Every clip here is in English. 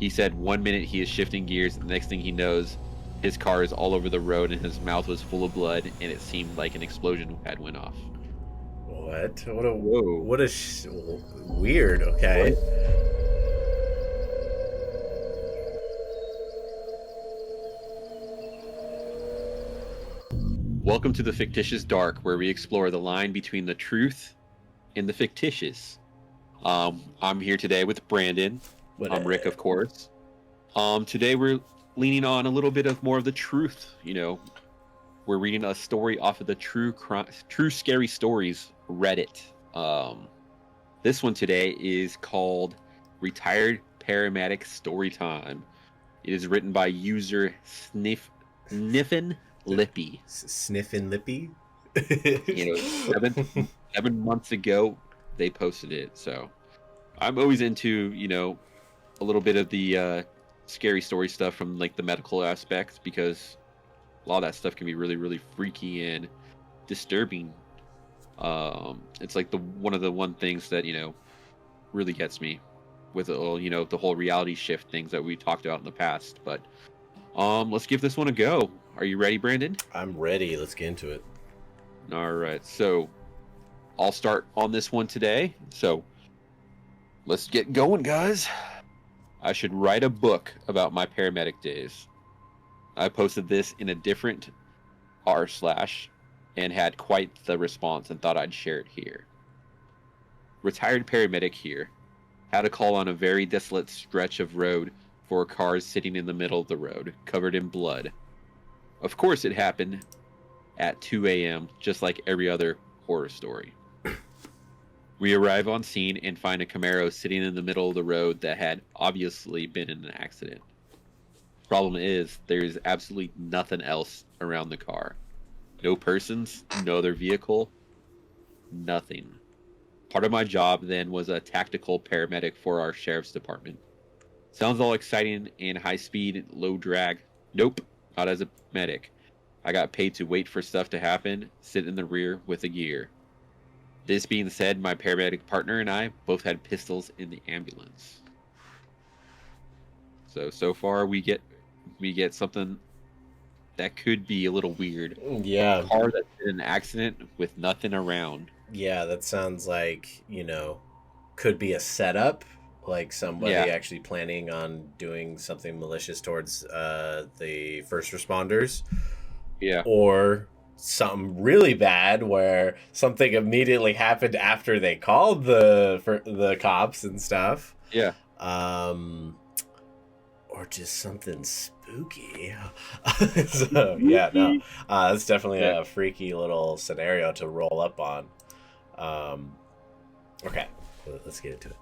He said 1 minute he is shifting gears, and the next thing he knows, his car is all over the road and his mouth was full of blood, and it seemed like an explosion had went off. What? Whoa. Weird. Okay. Welcome to the Fictitious Dark, where we explore the line between the truth and the fictitious. I'm here today with Brandon. I'm Rick, of course. Today we're leaning on a little bit of more of the truth. You know, we're reading a story off of the True Scary Stories Reddit. This one today is called Retired Paramedic Storytime. It is written by user Sniffin Lippy. Sniffin Lippy? You know, seven months ago they posted it. So I'm always into, a little bit of the scary story stuff from like the medical aspects, because a lot of that stuff can be really, really freaky and disturbing. It's like one of the things that, really gets me with the whole reality shift things that we talked about in the past. But let's give this one a go. Are you ready, Brandon? I'm ready. Let's get into it. All right. So I'll start on this one today. So let's get going, guys. I should write a book about my paramedic days. I posted this in a different r/ and had quite the response and thought I'd share it here. Retired paramedic here. Had a call on a very desolate stretch of road for cars sitting in the middle of the road, covered in blood. Of course it happened at 2 a.m., just like every other horror story. We arrive on scene and find a Camaro sitting in the middle of the road that had obviously been in an accident. Problem is, there's absolutely nothing else around the car. No persons, no other vehicle, nothing. Part of my job then was a tactical paramedic for our sheriff's department. Sounds all exciting and high speed, low drag. Nope, not as a medic. I got paid to wait for stuff to happen, sit in the rear with a gear. This being said, my paramedic partner and I both had pistols in the ambulance. So far we get something that could be a little weird. Yeah. A car that's in an accident with nothing around. Yeah, that sounds like, could be a setup, like somebody actually planning on doing something malicious towards the first responders. Yeah. Or something really bad where something immediately happened after they called the cops and stuff. Yeah. Or just something spooky. So yeah, no, it's definitely a freaky little scenario to roll up on. Okay, let's get into it.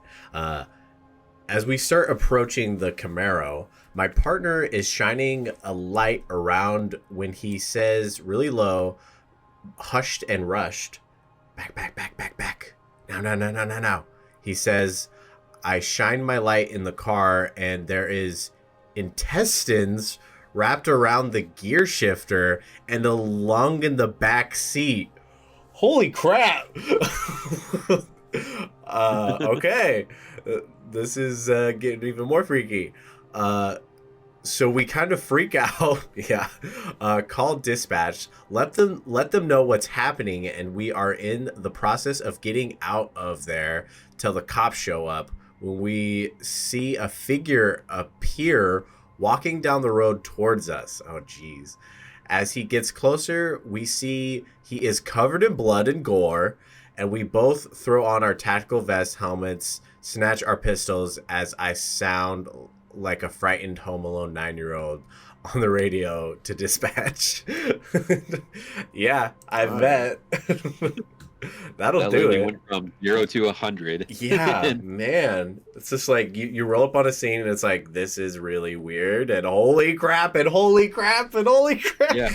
As we start approaching the Camaro, my partner is shining a light around when he says really low, hushed and rushed, back. Now. He says, I shine my light in the car and there is intestines wrapped around the gear shifter and a lung in the back seat. Holy crap! Okay. This is getting even more freaky. So we kind of freak out. Yeah. Call dispatch. Let them know what's happening, and we are in the process of getting out of there till the cops show up. When we see a figure appear walking down the road towards us. Oh, geez. As he gets closer, we see he is covered in blood and gore, and we both throw on our tactical vest helmets, snatch our pistols as I sound like a frightened Home Alone 9-year-old on the radio to dispatch. Yeah, I bet. That'll do it. Went from 0 to 100. Yeah, man. It's just like you roll up on a scene and it's like, this is really weird and holy crap and holy crap and holy crap. Yeah.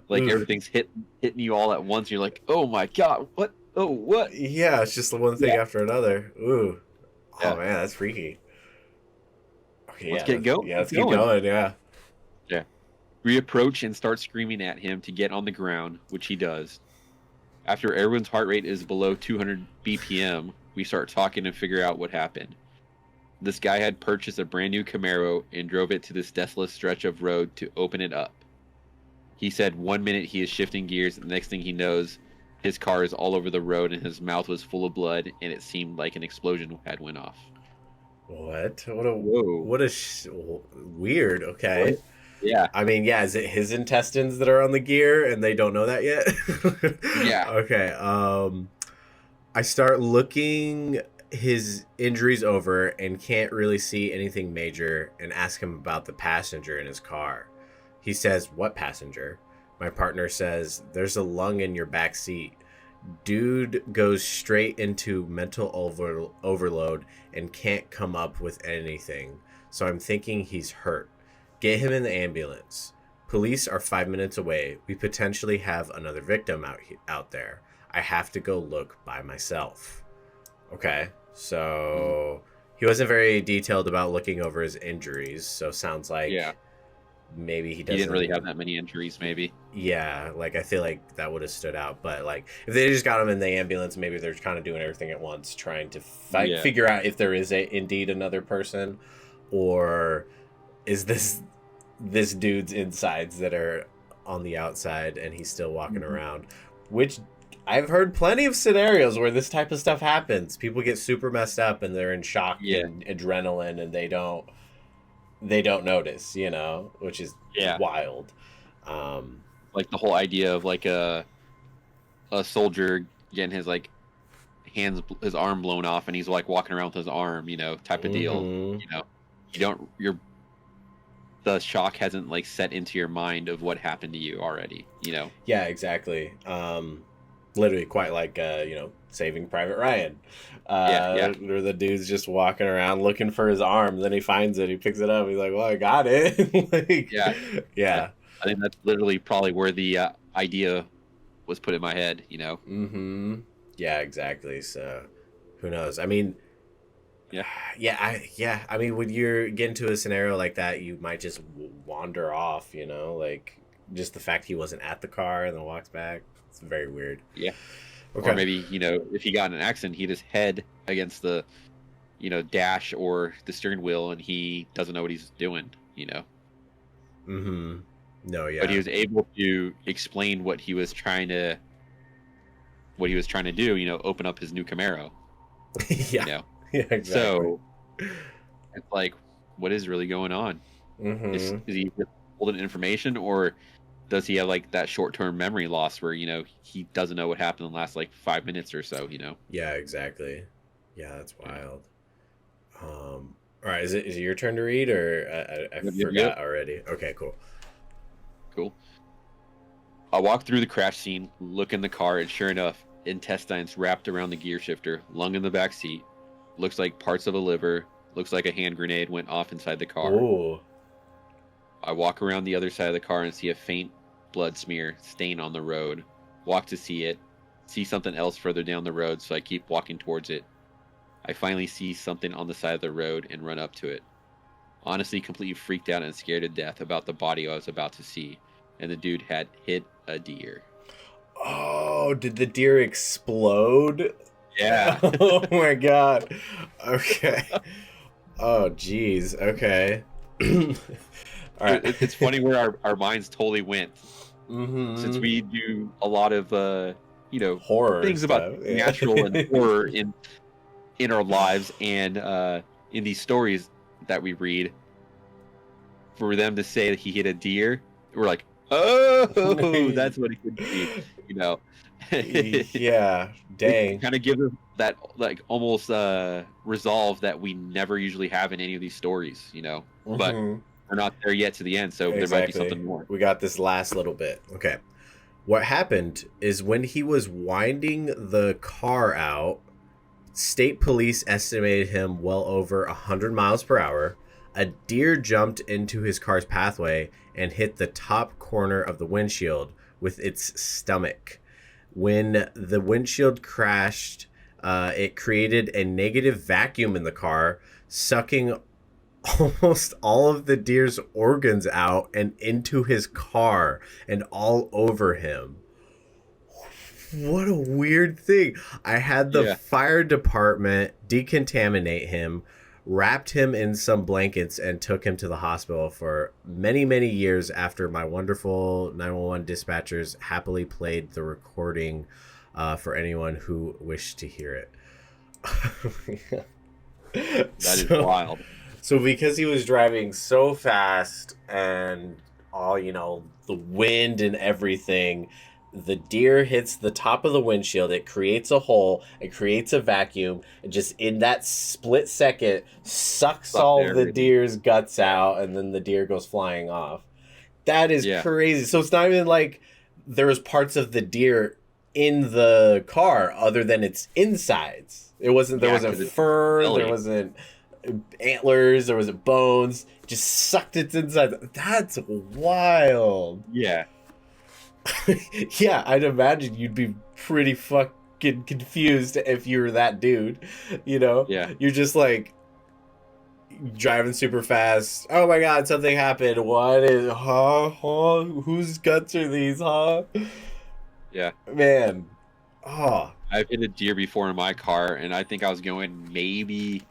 Like everything's hitting you all at once. You're like, oh my god, what? Oh, what? Yeah, it's just the one thing after another. Ooh. Yeah. Oh man, that's freaky. Okay, let's get going. Yeah, let's keep going. Yeah. Yeah. We approach and start screaming at him to get on the ground, which he does. After everyone's heart rate is below 200 BPM, we start talking and figure out what happened. This guy had purchased a brand new Camaro and drove it to this desolate stretch of road to open it up. He said 1 minute he is shifting gears, and the next thing he knows, his car is all over the road and his mouth was full of blood, and it seemed like an explosion had went off. What? Whoa. Weird. Okay. What? Yeah. I mean, yeah, is it his intestines that are on the gear and they don't know that yet? Yeah. Okay. I start looking his injuries over and can't really see anything major and ask him about the passenger in his car. He says, "What passenger?" My partner says, "There's a lung in your back seat." Dude goes straight into mental overload and can't come up with anything. So I'm thinking he's hurt. Get him in the ambulance. Police are 5 minutes away. We potentially have another victim out there. I have to go look by myself. Okay, so he wasn't very detailed about looking over his injuries. So sounds like maybe he didn't really have that many injuries, maybe. Yeah, like I feel like that would have stood out. But like if they just got him in the ambulance, maybe they're kind of doing everything at once, trying to figure out if there is indeed another person, or is this dude's insides that are on the outside and he's still walking around. Which I've heard plenty of scenarios where this type of stuff happens. People get super messed up and they're in shock and adrenaline, and they don't notice, you know, which is wild. Like the whole idea of like a soldier getting his like his arm blown off and he's like walking around with his arm, you know, type of deal. You know, the shock hasn't like set into your mind of what happened to you already, you know. Yeah, exactly. Literally quite like Saving Private Ryan. Where the dude's just walking around looking for his arm, then he finds it, he picks it up, he's like, "Well, I got it." Like, yeah. I think that's literally probably where the idea was put in my head, you know. Yeah, exactly. So who knows? I mean, I mean, when you're getting to a scenario like that, you might just wander off, you know, like just the fact he wasn't at the car and then walks back. It's very weird. Yeah. Okay. Or maybe, you know, if he got in an accident, he'd his head against the, you know, dash or the steering wheel and he doesn't know what he's doing, you know. No, yeah. But he was able to explain what he was trying to do, you know, open up his new Camaro. Yeah. You know? Yeah, exactly. So it's like, what is really going on? Is he holding information, or does he have like that short-term memory loss where, you know, he doesn't know what happened in the last like 5 minutes or so, you know? Yeah, exactly. Yeah, that's wild. All right, is it your turn to read, or I forgot already? Okay, cool. I walk through the crash scene, look in the car, and sure enough, intestines wrapped around the gear shifter, lung in the back seat. Looks like parts of a liver. Looks like a hand grenade went off inside the car. Ooh. I walk around the other side of the car and see a faint blood smear stain on the road. Walk to see it. See something else further down the road, so I keep walking towards it. I finally see something on the side of the road and run up to it. Honestly, completely freaked out and scared to death about the body I was about to see. And the dude had hit a deer. Oh, did the deer explode? Yeah. Oh my god. Okay. Oh geez. Okay. All right. It's funny where our minds totally went. Since we do a lot of you know, horror things stuff. about natural and horror in our lives, and in these stories that we read, for them to say that he hit a deer, we're like, oh, that's what it could be, you know. Yeah, dang. Kind of give us that like almost resolve that we never usually have in any of these stories, you know. But we're not there yet to the end, so there might be something more. We got this last little bit. Okay. What happened is when he was winding the car out, state police estimated him well over 100 miles per hour. A deer jumped into his car's pathway and hit the top corner of the windshield with its stomach. When the windshield crashed, it created a negative vacuum in the car, sucking almost all of the deer's organs out and into his car and all over him. What a weird thing. I had the fire department decontaminate him, wrapped him in some blankets, and took him to the hospital for many, many years after my wonderful 911 dispatchers happily played the recording for anyone who wished to hear it. That is wild. So because he was driving so fast and all, the wind and everything, the deer hits the top of the windshield. It creates a hole. It creates a vacuum. And just in that split second, sucks all the deer's guts out, and then the deer goes flying off. That is crazy. So it's not even like there was parts of the deer in the car other than its insides. It wasn't. There wasn't fur. There wasn't antlers. There wasn't bones. Just sucked its inside. That's wild. Yeah. Yeah, I'd imagine you'd be pretty fucking confused if you were that dude. Yeah. You're just like driving super fast. Oh my god, something happened. What is whose guts are these, huh? Yeah. Man. Oh. I've hit a deer before in my car, and I think I was going maybe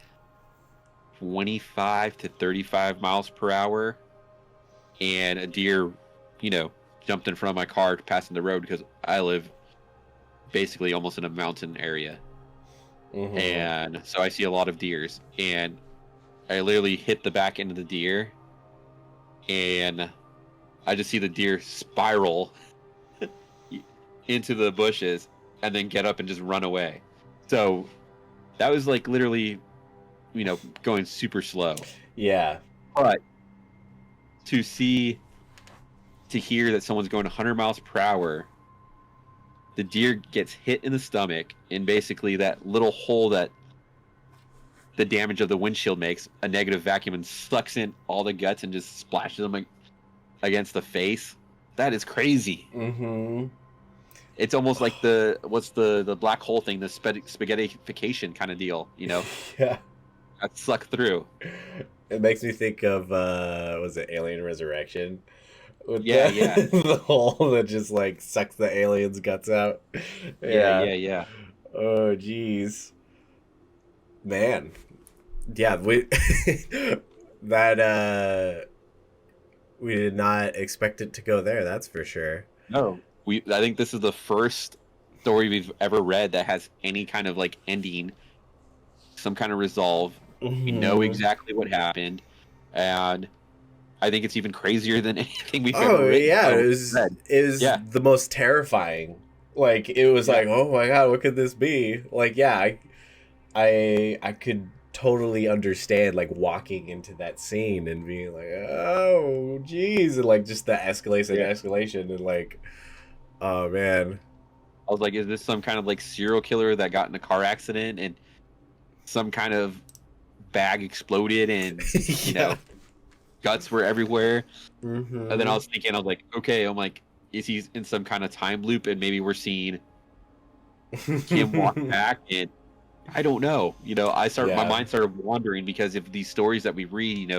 25 to 35 miles per hour, and a deer, jumped in front of my car passing the road because I live basically almost in a mountain area. Mm-hmm. And so I see a lot of deers, and I literally hit the back end of the deer, and I just see the deer spiral into the bushes and then get up and just run away. So that was like literally, going super slow. Yeah. But to hear that someone's going 100 miles per hour, the deer gets hit in the stomach, and basically that little hole that the damage of the windshield makes a negative vacuum and sucks in all the guts and just splashes them against the face. That is crazy. Mm-hmm. It's almost like the black hole thing, the spaghettification kind of deal, Yeah. That sucked through. It makes me think of was it Alien Resurrection? Yeah. The hole that just like sucks the alien's guts out. Yeah. Oh jeez. Man. Yeah, we that we did not expect it to go there, that's for sure. No. I think this is the first story we've ever read that has any kind of like ending, some kind of resolve. Mm-hmm. We know exactly what happened, and I think it's even crazier than anything we've ever read. Yeah, it was the most terrifying. Like it was like, oh my god, what could this be? Like, yeah, I could totally understand like walking into that scene and being like, oh geez, and like just the escalation and like, oh man. I was like, is this some kind of like serial killer that got in a car accident and some kind of bag exploded and guts were everywhere? Mm-hmm. And then I was thinking, I was like, okay, I'm like, is he in some kind of time loop and maybe we're seeing him walk back? And I don't know. My mind started wandering because of these stories that we read.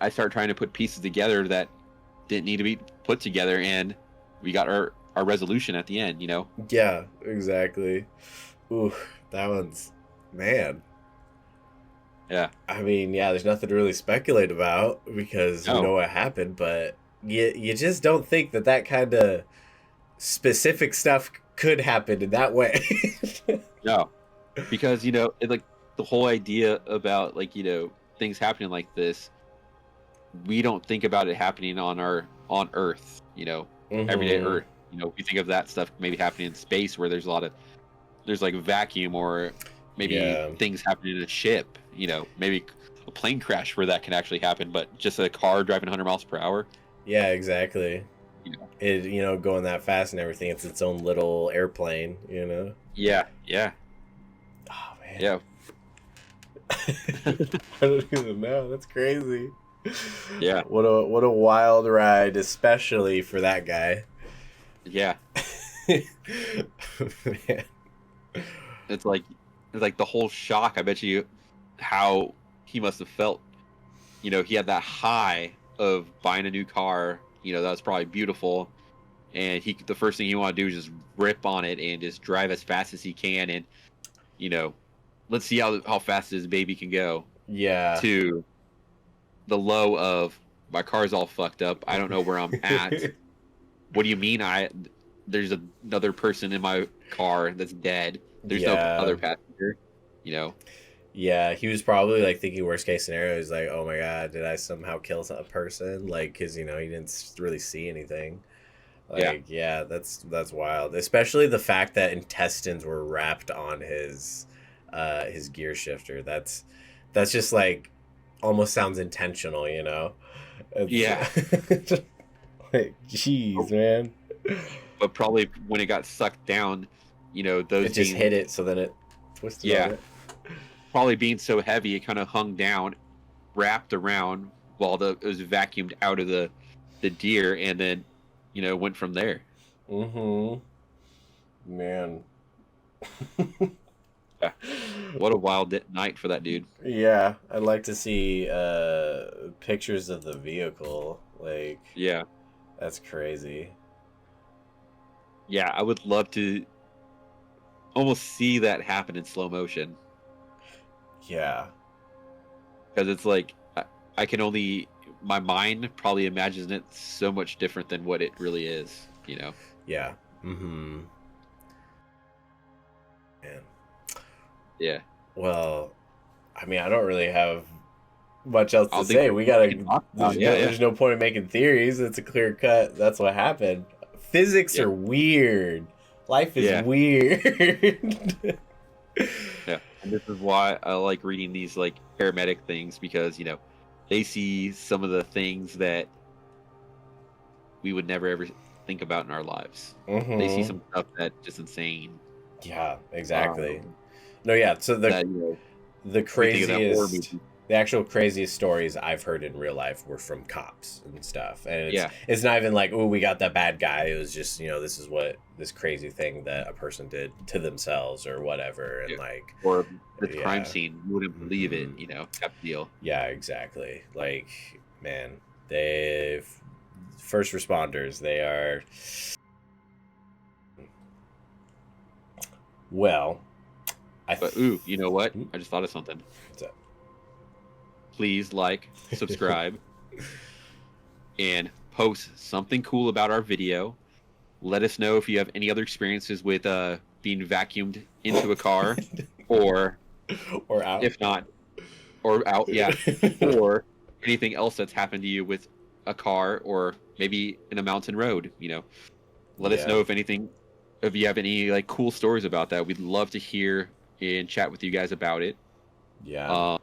I started trying to put pieces together that didn't need to be put together, and we got our resolution at the end. Yeah, exactly. Ooh, that one's, man. Yeah. I mean, yeah, there's nothing to really speculate about because we know what happened, but you just don't think that kind of specific stuff could happen in that way. No. Because, like the whole idea about like, things happening like this, we don't think about it happening on Earth, mm-hmm. everyday Earth. We think of that stuff maybe happening in space where there's like a vacuum, or maybe things happening in a ship, maybe a plane crash where that can actually happen, but just a car driving 100 miles per hour. Yeah, exactly. It, going that fast and everything, it's its own little airplane, Yeah. Oh, man. Yeah. I don't even know. That's crazy. Yeah. What a wild ride, especially for that guy. Yeah. Man. It's like the whole shock. I bet you how he must have felt. He had that high of buying a new car. That was probably beautiful, and the first thing he want to do is just rip on it and just drive as fast as he can, and let's see how fast this baby can go, Yeah. to the low of my car's all fucked up. I don't know where I'm at. What do you mean there's another person in my car that's dead. There's no other passenger, you know? Yeah, he was probably like thinking worst case scenario. He's like, oh my God, did I somehow kill a person? Like, cause he didn't really see anything. Like, yeah, that's wild. Especially the fact that intestines were wrapped on his gear shifter. That's just like almost sounds intentional, you know? Yeah. Like, jeez, man. But probably when it got sucked down, those it just hit it, so then it twisted on it. Probably being so heavy, it kind of hung down, wrapped around while it was vacuumed out of the deer, and then, went from there. Mm-hmm. Man. Yeah. What a wild night for that dude. Yeah, I'd like to see pictures of the vehicle. Like, yeah, that's crazy. Yeah, I would love to almost see that happen in slow motion. Yeah. Because it's like, I can only, my mind probably imagines it so much different than what it really is, Yeah. Mm-hmm. Man. Yeah. Well, I mean, I don't really have much else to say. We gotta. There's no point in making theories. It's a clear cut. That's what happened. Physics are weird. Life is weird. Yeah, and this is why I like reading these like paramedic things, because they see some of the things that we would never ever think about in our lives. Mm-hmm. They see some stuff that's just insane. Yeah, exactly. No, yeah. So the craziest, the actual craziest stories I've heard in real life were from cops and stuff, and it's not even like, oh, we got that bad guy. It was just this is this crazy thing that a person did to themselves or whatever, and or the crime scene, you wouldn't believe it, type deal. Yeah, exactly. Like, man, they first responders, they are well. But you know what? I just thought of something. What's up? Please subscribe, and post something cool about our video. Let us know if you have any other experiences with being vacuumed into a car, or out. If not, or out, or anything else that's happened to you with a car, or maybe in a mountain road. Let us know if you have any cool stories about that. We'd love to hear and chat with you guys about it. Yeah.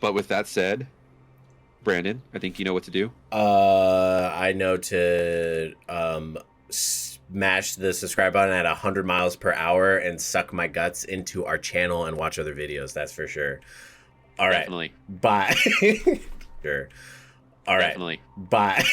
But with that said, Brandon, I think you know what to do. I know to smash the subscribe button at 100 miles per hour and suck my guts into our channel and watch other videos. That's for sure. All right. Definitely. Bye. Sure. All right. Definitely. Bye.